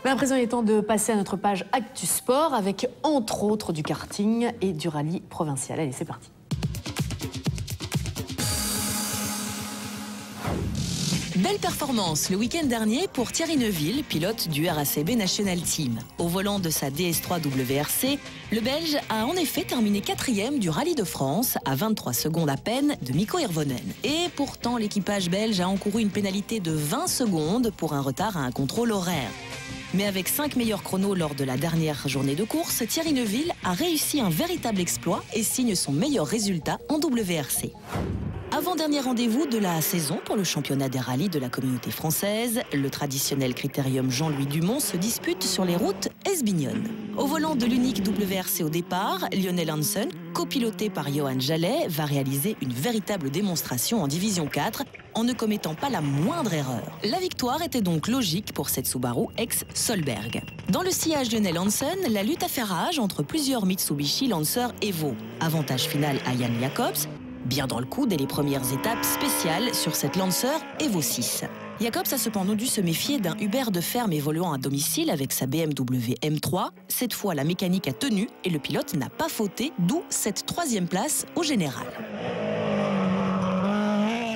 Mais à présent, il est temps de passer à notre page Actu Sport avec entre autres du karting et du rallye provincial. Allez, c'est parti. Belle performance le week-end dernier pour Thierry Neuville, pilote du RACB National Team. Au volant de sa DS3 WRC, le Belge a en effet terminé 4e du Rallye de France à 23 secondes à peine de Mikko Hirvonen. Et pourtant, l'équipage belge a encouru une pénalité de 20 secondes pour un retard à un contrôle horaire. Mais avec 5 meilleurs chronos lors de la dernière journée de course, Thierry Neuville a réussi un véritable exploit et signe son meilleur résultat en WRC. Avant-dernier rendez-vous de la saison pour le championnat des rallyes de la communauté française, le traditionnel critérium Jean-Louis Dumont se dispute sur les routes esbignonnes. Au volant de l'unique WRC au départ, Lionel Hansen, copiloté par Johan Jallet, va réaliser une véritable démonstration en Division 4 en ne commettant pas la moindre erreur. La victoire était donc logique pour cette Subaru ex-Solberg. Dans le sillage Lionel Hansen, la lutte a fait rage entre plusieurs Mitsubishi Lancer Evo. Avantage final à Jan Jacobs, bien dans le coup dès les premières étapes spéciales sur cette Lancer Evo 6. Jacobs a cependant dû se méfier d'un Uber de ferme évoluant à domicile avec sa BMW M3. Cette fois, la mécanique a tenu et le pilote n'a pas fauté, d'où cette 3e place au général.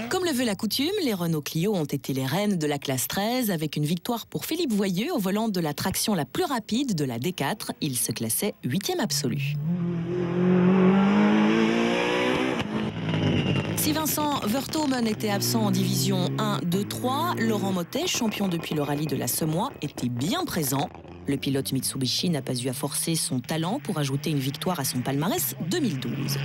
Comme le veut la coutume, les Renault Clio ont été les reines de la classe 13 avec une victoire pour Philippe Voyeux au volant de la traction la plus rapide de la D4. Il se classait 8e absolu. Si Vincent Verthoeven était absent en division 1, 2, 3, Laurent Mottet, champion depuis le rallye de la Semois, était bien présent. Le pilote Mitsubishi n'a pas eu à forcer son talent pour ajouter une victoire à son palmarès 2012.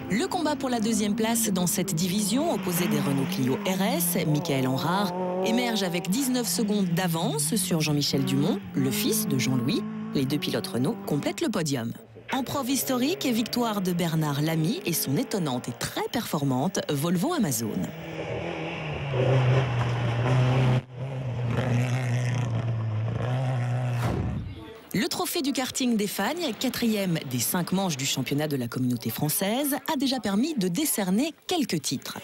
Le combat pour la 2e place dans cette division, opposé des Renault Clio RS, Michael Enrard, émerge avec 19 secondes d'avance sur Jean-Michel Dumont, le fils de Jean-Louis. Les 2 pilotes Renault complètent le podium. En preuve historique, victoire de Bernard Lamy et son étonnante et très performante Volvo Amazon. Le trophée du karting des Fagnes, 4e des 5 manches du championnat de la communauté française, a déjà permis de décerner quelques titres.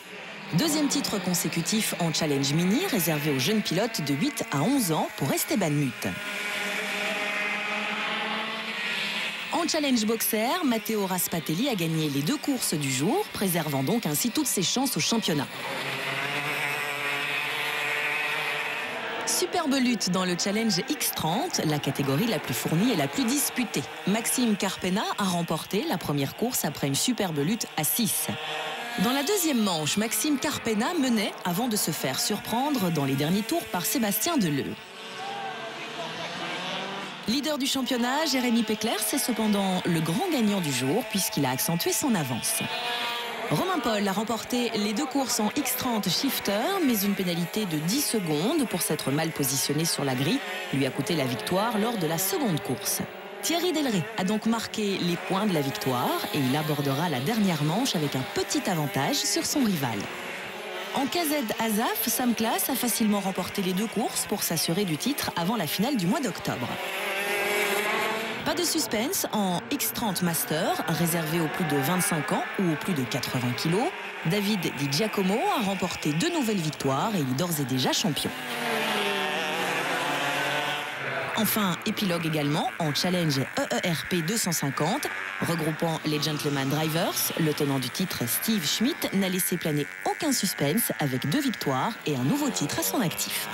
2e titre consécutif en Challenge Mini, réservé aux jeunes pilotes de 8 à 11 ans pour Esteban Muth. En Challenge Boxer, Matteo Raspatelli a gagné les 2 courses du jour, préservant donc ainsi toutes ses chances au championnat. Superbe lutte dans le Challenge X30, la catégorie la plus fournie et la plus disputée. Maxime Carpena a remporté la première course après une superbe lutte à 6. Dans la 2e manche, Maxime Carpena menait avant de se faire surprendre dans les derniers tours par Sébastien Deleu. Leader du championnat, Jérémy Pecler, c'est cependant le grand gagnant du jour puisqu'il a accentué son avance. Romain Paul a remporté les 2 courses en X30 shifter, mais une pénalité de 10 secondes pour s'être mal positionné sur la grille lui a coûté la victoire lors de la 2e course. Thierry Delray a donc marqué les points de la victoire et il abordera la dernière manche avec un petit avantage sur son rival. En KZ Azaf, Sam Claas a facilement remporté les 2 courses pour s'assurer du titre avant la finale du mois d'octobre. Pas de suspense en X30 Master, réservé aux plus de 25 ans ou aux plus de 80 kg. David Di Giacomo a remporté 2 nouvelles victoires et il est d'ores et déjà champion. Enfin, épilogue également en Challenge EERP 250, regroupant les Gentleman Drivers. Le tenant du titre, Steve Schmidt, n'a laissé planer aucun suspense avec 2 victoires et un nouveau titre à son actif.